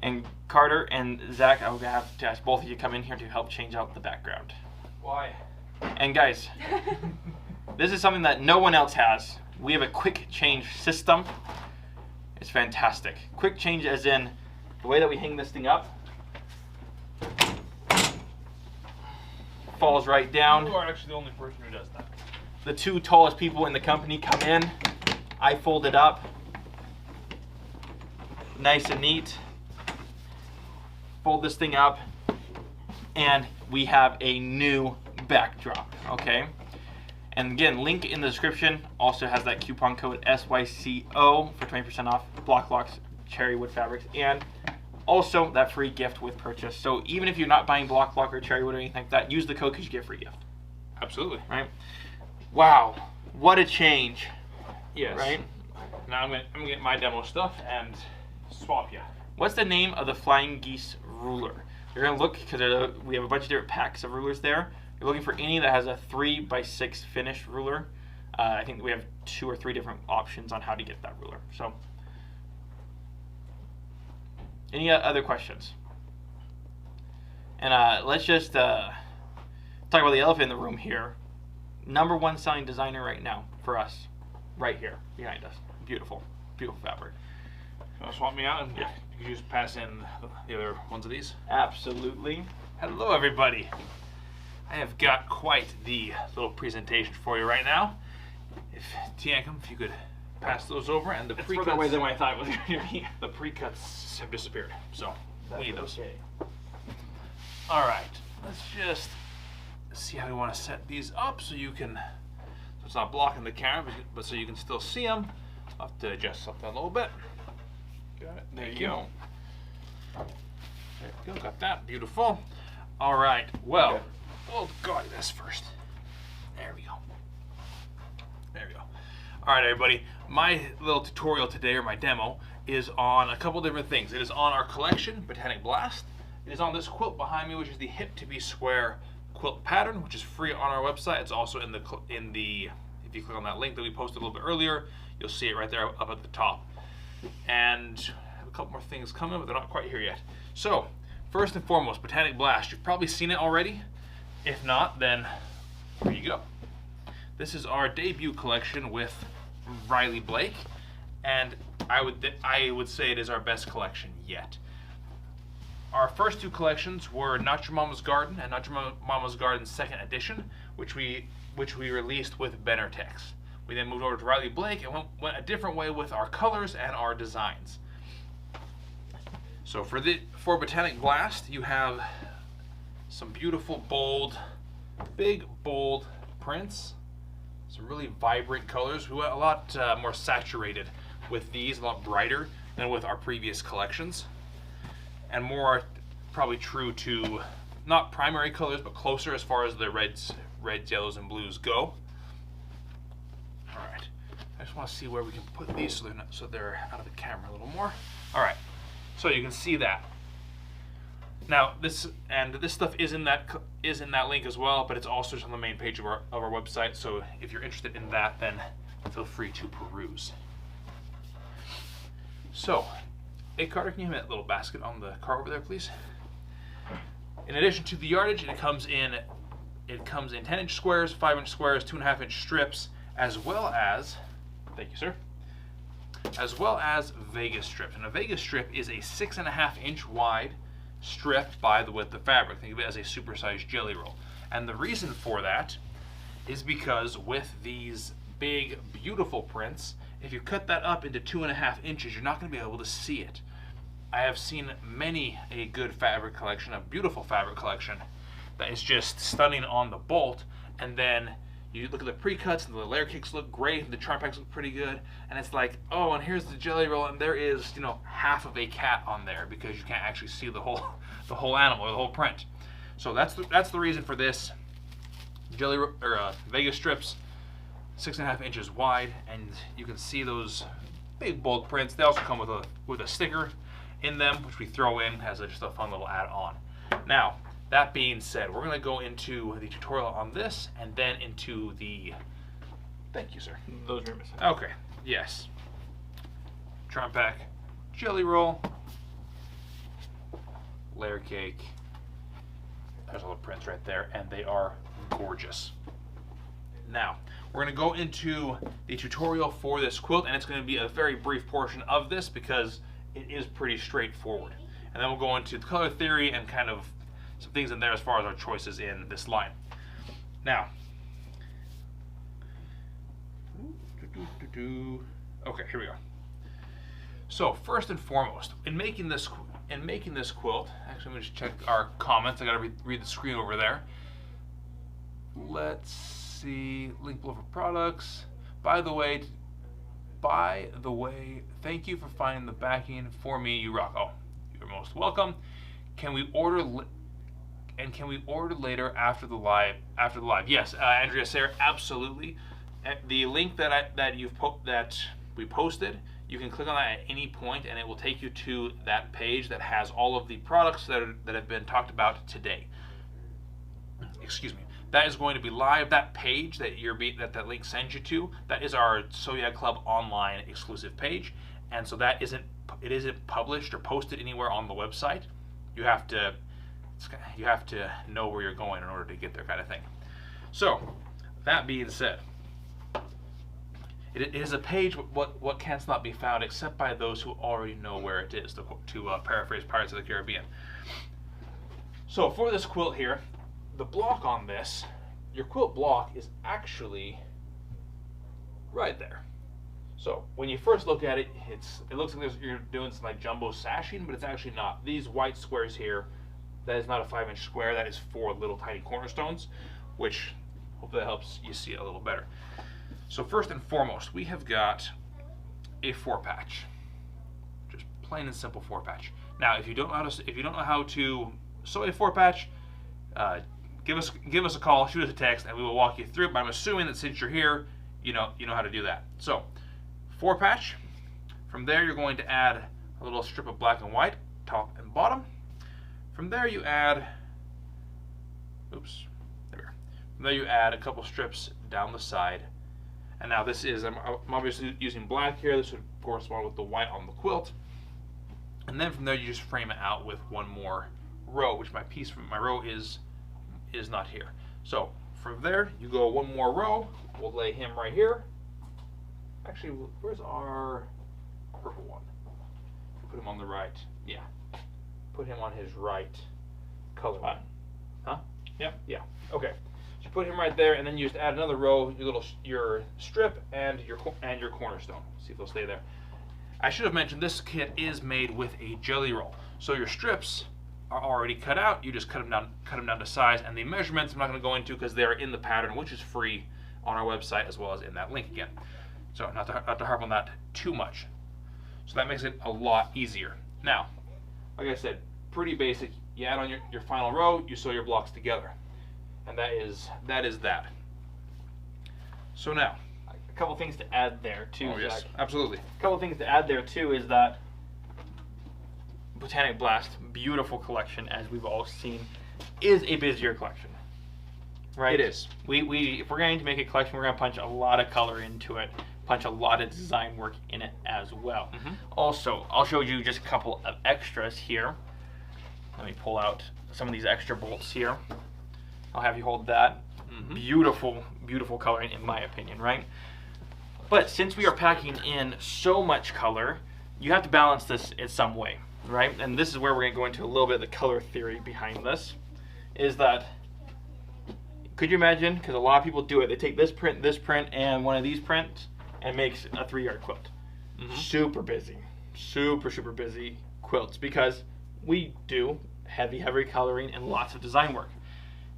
And Carter and Zach, I'm gonna have to ask both of you to come in here to help change out the background. Why? And guys, this is something that no one else has. We have a quick change system. It's fantastic. Quick change as in the way that we hang this thing up. Falls right down. You are actually the only person who does that. The 2 tallest people in the company come in. I fold it up. Nice and neat. Fold this thing up. And we have a new backdrop, okay? And again, link in the description also has that coupon code SYCO for 20% off block locks, cherry wood fabrics, and also that free gift with purchase. So even if you're not buying block lock or cherry wood or anything like that, use the code because you get a free gift. Absolutely. Right? Wow, what a change. Yes. Right? Now I'm gonna get my demo stuff and swap you. What's the name of the flying geese ruler? You're gonna look because we have a bunch of different packs of rulers there. You're looking for any that has a 3x6 finished ruler. I think we have 2 or 3 different options on how to get that ruler. So, any other questions? And let's just talk about the elephant in the room here. #1 selling designer right now for us, right here behind us. Beautiful, beautiful fabric. You want to swap me out and you can just pass in the other ones of these? Absolutely. Hello, everybody. I have got quite the little presentation for you right now. If Tiankum, if you could pass those over, and the it's pre-cuts. further away than I thought it was going to be. The pre-cuts have disappeared, so we need those. Okay. All right, let's just see how we want to set these up so you can, so it's not blocking the camera, but so you can still see them. I'll have to adjust something a little bit. Got it. There you go. There you go. Got that. Beautiful. All right. Well. Okay. We'll go to this first. There we go. There we go. All right, everybody. My little tutorial today, or my demo, is on a couple different things. It is on our collection, Botanic Blast. It is on this quilt behind me, which is the Hip to Be Square quilt pattern, which is free on our website. It's also in the if you click on that link that we posted a little bit earlier, you'll see it right there up at the top. And I have a couple more things coming, but they're not quite here yet. So, first and foremost, Botanic Blast. You've probably seen it already. If not, then here you go. This is our debut collection with Riley Blake, and I would say it is our best collection yet. Our first two collections were Not Your Mama's Garden and Not Your Mama's Garden Second Edition, which we released with Benartex. We then moved over to Riley Blake and went a different way with our colors and our designs. So for Botanic Blast, you have some beautiful, big, bold prints. Some really vibrant colors. We went a lot more saturated with these, a lot brighter than with our previous collections. And more probably true to not primary colors, but closer as far as the reds, yellows, and blues go. All right, I just want to see where we can put these so they're out of the camera a little more. All right, so you can see that. Now this stuff is in that link as well, but it's also just on the main page of our website. So if you're interested in that, then feel free to peruse. So, hey Carter, can you have that little basket on the car over there, please? In addition to the yardage, it comes in 10-inch squares, 5-inch squares, 2.5-inch strips, as well as, thank you, sir, as well as Vegas strips. And a Vegas strip is a 6.5-inch wide strip by the width of fabric. Think of it as a supersized jelly roll. And the reason for that is because with these big, beautiful prints, if you cut that up into 2.5 inches, you're not going to be able to see it. I have seen many a good fabric collection, a beautiful fabric collection, that is just stunning on the bolt, and then you look at the pre-cuts and the layer cakes look great, and the charm packs look pretty good, and it's like, oh, and here's the jelly roll, and there is, you know, half of a cat on there because you can't actually see the whole animal or the whole print. So that's the reason for this Vegas strips, 6.5 inches wide, and you can see those big bold prints. They also come with a sticker in them, which we throw in as just a fun little add-on. Now, that being said, we're going to go into the tutorial on this, and then into the... Thank you, sir. Those are missing. Okay, yes. Charm pack, jelly roll, layer cake. There's all the prints right there, and they are gorgeous. Now, we're going to go into the tutorial for this quilt, and it's going to be a very brief portion of this because it is pretty straightforward. And then we'll go into the color theory and kind of some things in there as far as our choices in this line. Now, okay, here we go. So first and foremost, in making this quilt, actually, let me just check our comments. I got to read the screen over there. Let's see, link below for products. By the way, thank you for finding the backing for me. You rock. Oh, you're most welcome. Can we order later after the live? Yes, Andrea Sayre, absolutely. The link that we posted, you can click on that at any point, and it will take you to that page that has all of the products that have been talked about today. Excuse me. That is going to be live. That page that that link sends you to, that is our So Yeah Club online exclusive page, and so it isn't published or posted anywhere on the website. You have to know where you're going in order to get there, kind of thing. So, that being said, it is a page what can't not be found except by those who already know where it is, to paraphrase Pirates of the Caribbean. So for this quilt here, the block on this, your quilt block is actually right there. So when you first look at it, it looks like you're doing some like jumbo sashing, but it's actually not. These white squares here, that is not a 5-inch square, that is 4 little tiny cornerstones, which hopefully that helps you see it a little better. So first and foremost, we have got a 4-patch, just plain and simple 4-patch. Now, if you don't know how to sew a 4-patch, give us a call, shoot us a text, and we will walk you through it. But I'm assuming that since you're here, you know how to do that. So, 4-patch. From there, you're going to add a little strip of black and white, top and bottom. From there, you add, there we go. From there, you add a couple strips down the side. And now this is, I'm obviously using black here. This would correspond with the white on the quilt. And then from there, you just frame it out with one more row, which my row is not here. So from there, you go one more row. We'll lay him right here. Actually, where's our purple one? Put him on the right. Yeah. Put him on his right color line. Huh? Yep. Yeah. Okay. So you put him right there, and then you just add another row, your strip and your cornerstone. See if they'll stay there. I should have mentioned this kit is made with a jelly roll, so your strips are already cut out. You just cut them down to size, and the measurements I'm not going to go into because they are in the pattern, which is free on our website as well as in that link again. So not to harp on that too much. So that makes it a lot easier. Now, like I said, pretty basic. You add on your final row, you sew your blocks together, and that is that. So now, A couple things to add there too. oh yes, Zach. absolutely. A couple things to add there too is that Botanic Blast, beautiful collection as we've all seen, is a busier collection. Right? It is. We if we're going to make a collection, we're going to punch a lot of color into it, punch a lot of design work in it as well. Also, I'll show you just a couple of extras here. Let me pull out some of these extra bolts here. I'll have you hold that. Beautiful, beautiful coloring in my opinion, right? But since we are packing in so much color, you have to balance this in some way, right? And this is where we're going to go into a little bit of the color theory behind this, is that, could you imagine, because a lot of people do it, they take this print, and one of these prints, and makes a 3-yard quilt. Super busy, super busy quilts, because we do heavy coloring and lots of design work.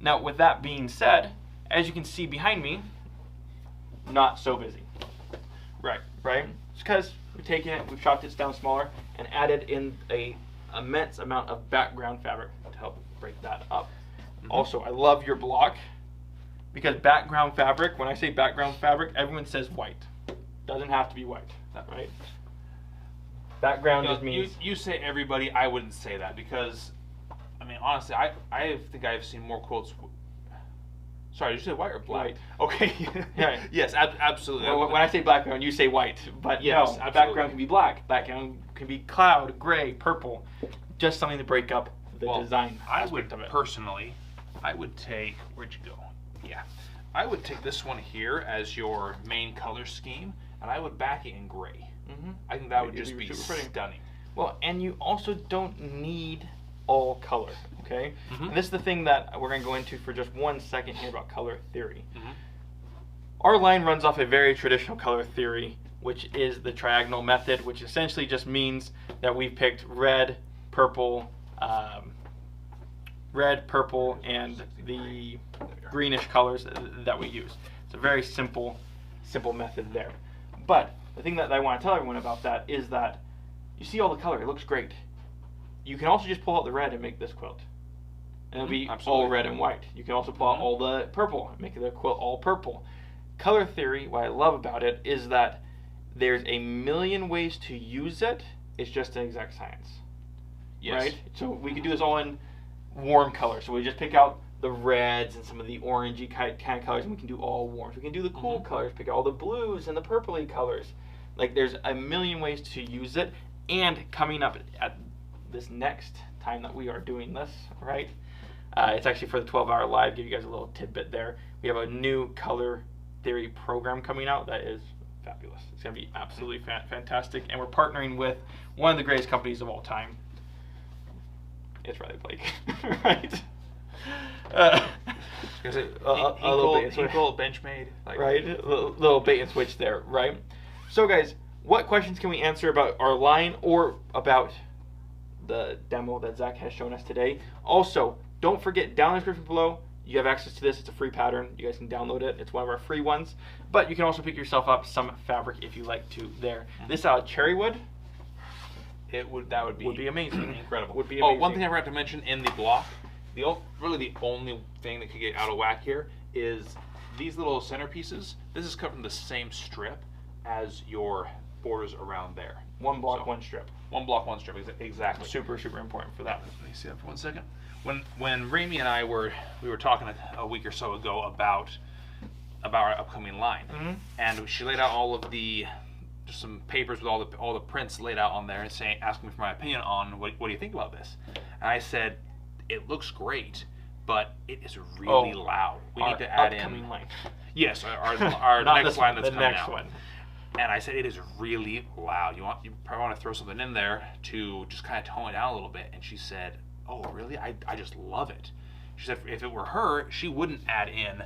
Now, with that being said, as you can see behind me, not so busy. Right? It's because we've taken it, we've chopped it down smaller, and added in a immense amount of background fabric to help break that up. Also, I love your block, because background fabric, when I say background fabric, everyone says white. Doesn't have to be white, right? Background just means... You say everybody, I wouldn't say that, because, I mean, honestly, I think I've seen more quilts... Sorry, did you say white or black? White. Okay. Yeah. Yes, absolutely. Well, when I say background, you say white, but yes, no, absolutely. background can be black, background can be cloud, gray, purple, just something to break up the design I aspect would of it. personally, I would take, where'd you go? Yeah. I would take this one here as your main color scheme, and I would back it in gray. I think that would just be stunning. Well, and you also don't need all color, okay? And this is the thing that we're going to go into for just 1 second here about color theory. Our line runs off a very traditional color theory, which is the triagonal method, which essentially just means that we've picked red, purple, and the greenish colors that we use. It's a very simple method there. But the thing that I want to tell everyone about that is that you see all the color, it looks great. You can also just pull out the red and make this quilt. And it'll be all red and white. You can also pull out all the purple and make the quilt all purple. Color theory, what I love about it, is that there's a million ways to use it. It's just an exact science. Yes. Right? So we could do this all in warm colors. So we just pick out the reds and some of the orangey kind of colors, and we can do all warms. We can do the cool colors, pick out all the blues and the purpley colors. Like, there's a million ways to use it. And coming up at this next time that we are doing this, right? It's actually for the 12-hour live. Give you guys a little tidbit there. We have a new color theory program coming out that is fabulous. It's going to be absolutely fantastic. And we're partnering with one of the greatest companies of all time. It's Riley Blake, right? A Equal Benchmade. Like, right? A little bait and switch there, right? So, guys, what questions can we answer about our line or about the demo that Zach has shown us today? Also, don't forget, down in the description below, you have access to this. It's a free pattern. You guys can download it. It's one of our free ones. But you can also pick yourself up some fabric if you like to there. This cherry wood, that would be amazing. Incredible. Would be amazing. Oh, one thing I forgot to mention in the block, really the only thing that could get out of whack here is these little centerpieces. This is cut from the same strip as your borders around there. One block, one strip. One block, one strip. Exactly. Super important for that. Let me see that for 1 second. When Ramey and I were talking a week or so ago about our upcoming line, and she laid out all of just some papers with all the prints laid out on there, and asking me for my opinion on what do you think about this. And I said, it looks great, but it is really loud. We need to add upcoming in. line. Yes, our Not next line that's the coming next out. one. And I said it is really loud. You probably want to throw something in there to just kind of tone it down a little bit. And she said, "Oh, really? I just love it." She said if it were her, she wouldn't add in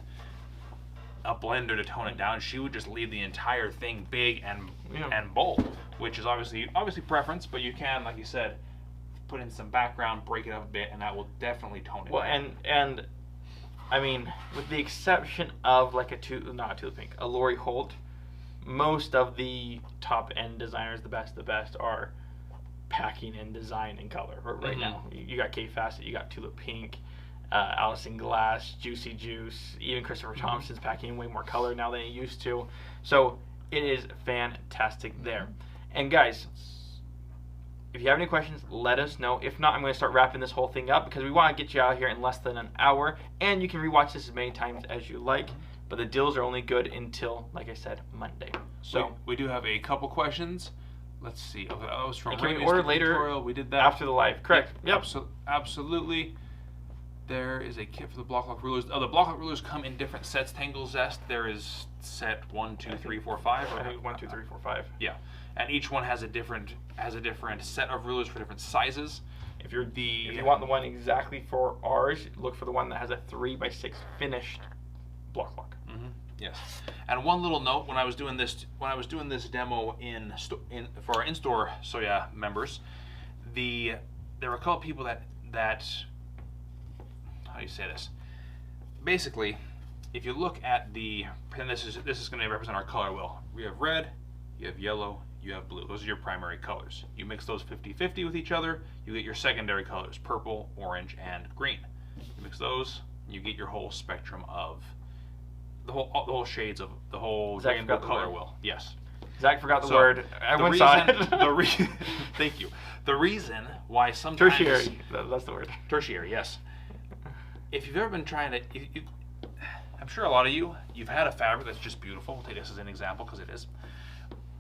a blender to tone it down. She would just leave the entire thing big and bold, which is obviously preference. But you can, like you said, put in some background, break it up a bit, and that will definitely tone it down. And I mean, with the exception of like a Lori Holt, most of the top end designers, the best are packing in design and color right now. You got Kate Fassett, you got Tulip Pink, Allison Glass, Juicy Juice, even Christopher Thompson's packing in way more color now than he used to. So it is fantastic there. And guys, if you have any questions, let us know. If not, I'm going to start wrapping this whole thing up because we want to get you out here in less than an hour, and you can rewatch this as many times as you like. But the deals are only good until, like I said, Monday. So we do have a couple questions. Let's see. Okay, that was from can we order later tutorial. We did that after the live. Correct. Yep. Absolutely. There is a kit for the block lock rulers. Oh, the block lock rulers come in different sets. Tangle Zest. There is set 1, 2, 3, 4, 5. I think 1, 2, 3, 4, 5. Yeah, and each one has a different set of rulers for different sizes. If you want the one exactly for ours, look for the one that has a 3x6 finished block lock. Yes, and one little note: when I was doing this demo for our in-store Soya members, there were a couple people that how do you say this? Basically, if you look at and this is going to represent our color wheel. We have red, you have yellow, you have blue. Those are your primary colors. You mix those 50-50 with each other, you get your secondary colors: purple, orange, and green. You mix those, you get your whole spectrum of the whole shades of the whole rainbow color wheel. Yes. Zach forgot the word. Everyone saw it. Thank you. The reason why sometimes tertiary. That's the word. Tertiary. Yes. If you've ever been trying to, I'm sure a lot of you've had a fabric that's just beautiful. We'll take this as an example because it is.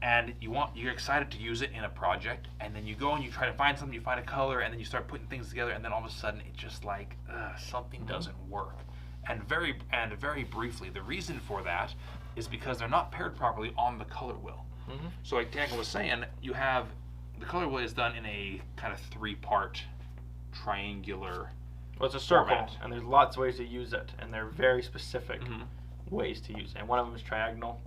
And you're excited to use it in a project, and then you go and you try to find something, you find a color, and then you start putting things together, and then all of a sudden it just like something doesn't work. And very briefly, the reason for that is because they're not paired properly on the color wheel. So like Daniel was saying, the color wheel is done in a kind of 3-part triangular. Well, it's a circle, format. and there's lots of ways to use it, and they're very specific ways to use it. And one of them is triagonal.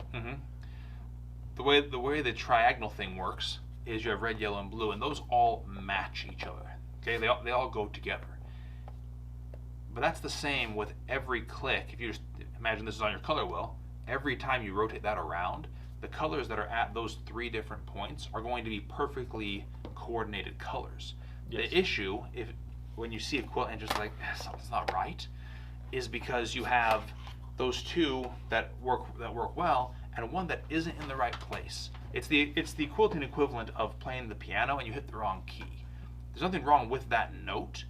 The way the triagonal thing works is you have red, yellow, and blue, and those all match each other. Okay, they all go together. But that's the same with every click. If you just imagine this is on your color wheel, every time you rotate that around, the colors that are at those 3 different points are going to be perfectly coordinated colors. Yes. The issue, when you see a quilt and just like something's not right, is because you have those 2 that work well and one that isn't in the right place. It's the quilting equivalent of playing the piano and you hit the wrong key. There's nothing wrong with that note,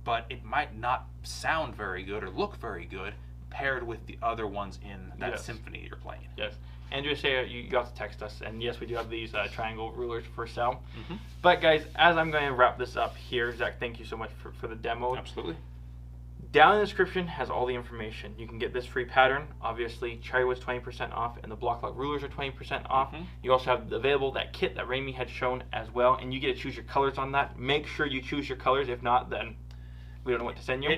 but it might not sound very good or look very good paired with the other ones in that symphony you're playing. Yes. Andrea, say you got to text us, and yes, we do have these triangle rulers for sale. But guys, as I'm going to wrap this up here, Zach, thank you so much for the demo. Absolutely. Down in the description has all the information. You can get this free pattern. Obviously, Cherrywood's 20% off, and the block lock rulers are 20% off. You also have available that kit that Raimi had shown as well, and you get to choose your colors on that. Make sure you choose your colors. If not, then we don't know what to send you.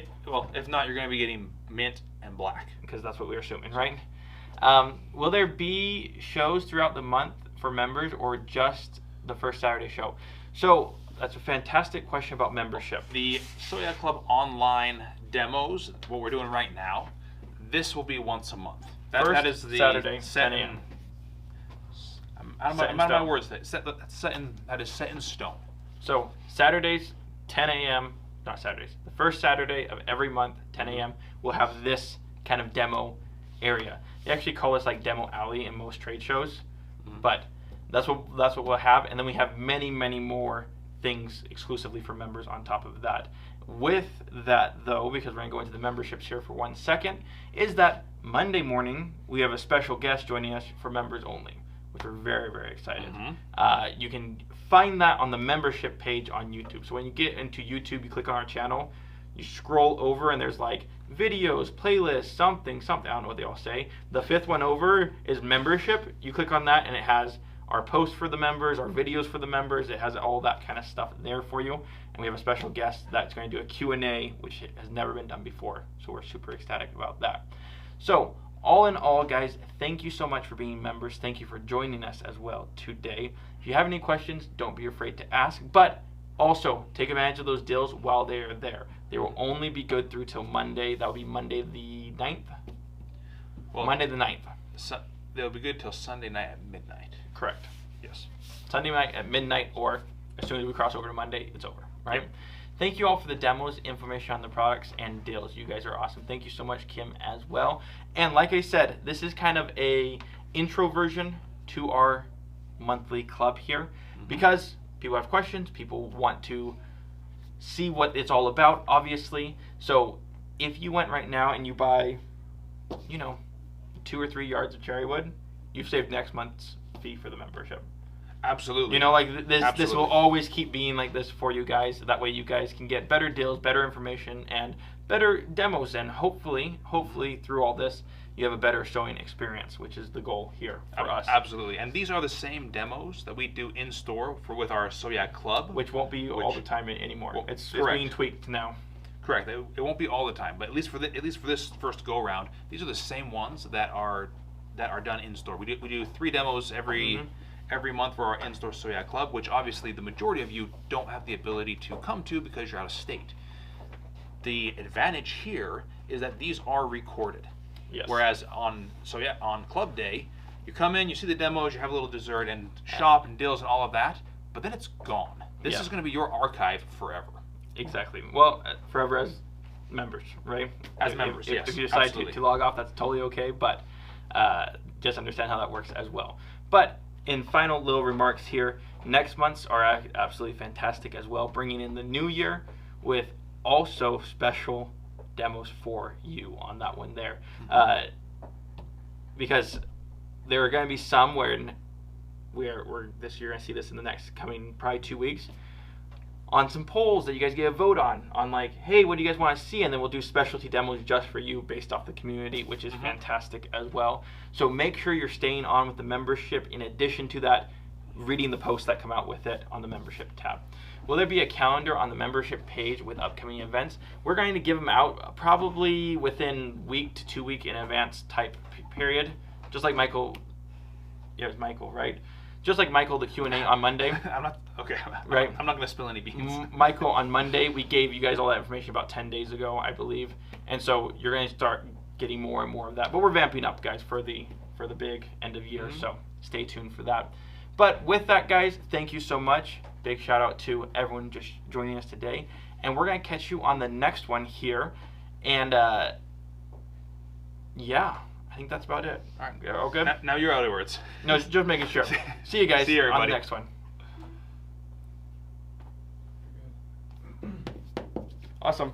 If not, you're going to be getting mint and black. Because that's what we're assuming, right? Will there be shows throughout the month for members or just the first Saturday show? So that's a fantastic question about membership. The Soya Club online demos, what we're doing right now, this will be once a month. That is the Saturday, set 10 a.m. I'm out of my words. That is set in stone. So Saturdays, 10 a.m. Not Saturdays. The first Saturday of every month, 10 a.m. We'll have this kind of demo area. They actually call this like demo alley in most trade shows, but that's what we'll have. And then we have many more things exclusively for members on top of that. With that though, because we're gonna go into the memberships here for 1 second, is that Monday morning we have a special guest joining us for members only, which we're very excited. You can find that on the membership page on YouTube. So when you get into YouTube, you click on our channel, you scroll over and there's like videos, playlists, something. I don't know what they all say. The 5th one over is membership. You click on that and it has our posts for the members, our videos for the members. It has all that kind of stuff there for you. And we have a special guest that's going to do a Q&A, which has never been done before. So we're super ecstatic about that. So all in all, guys, thank you so much for being members. Thank you for joining us as well today. If you have any questions, don't be afraid to ask. But also, take advantage of those deals while they are there. They will only be good through till Monday. That will be Monday the 9th. Well, Monday the 9th. They'll be good till Sunday night at midnight. Correct. Yes. Sunday night at midnight, or as soon as we cross over to Monday, it's over, right? Thank you all for the demos, information on the products, and deals. You guys are awesome. Thank you so much, Kim, as well. And like I said, this is kind of a intro version to our monthly club here, because people have questions, people want to see what it's all about, obviously. So if you went right now and you buy, 2 or 3 yards of cherry wood, you've saved next month's fee for the membership. Absolutely. This will always keep being like this for you guys. That way you guys can get better deals, better information, and better demos. And hopefully through all this, you have a better showing experience, which is the goal here for us. Absolutely. And these are the same demos that we do in store with our Soyak Club. Which won't be all the time anymore. Well, it's being tweaked now. Correct. It won't be all the time, but at least for this first go around, these are the same ones that are done in store. We do 3 demos every month for our in-store Soyak Club, which obviously the majority of you don't have the ability to come to because you're out of state. The advantage here is that these are recorded. Yes. Whereas on Club Day, you come in, you see the demos, you have a little dessert and shop and deals and all of that, but then it's gone. This is going to be your archive forever. Exactly. Well, forever as members, right? As members, yes. If you decide to log off, that's totally okay, but just understand how that works as well. But in final little remarks here, next month's are absolutely fantastic as well, bringing in the new year with also special demos for you on that one there. Because there are going to be some where we're this year, I see this in the next coming probably 2 weeks, on some polls that you guys get a vote on like, hey, what do you guys want to see? And then we'll do specialty demos just for you based off the community, which is fantastic as well. So make sure you're staying on with the membership, in addition to that, reading the posts that come out with it on the membership tab. Will there be a calendar on the membership page with upcoming events? We're going to give them out probably within week to 2 week in advance type period, just like Michael. Yeah, it's Michael, right? Just like Michael, the Q&A on Monday. I'm not going to spill any beans. Michael, on Monday, we gave you guys all that information about 10 days ago, I believe. And so you're going to start getting more and more of that. But we're vamping up, guys, for the big end of year. So stay tuned for that. But with that, guys, thank you so much. Big shout out to everyone just joining us today. And we're going to catch you on the next one here. And yeah, I think that's about it. All right. Yeah, all good? Now you're out of words. No, just making sure. See you guys See you, on the next one. Awesome.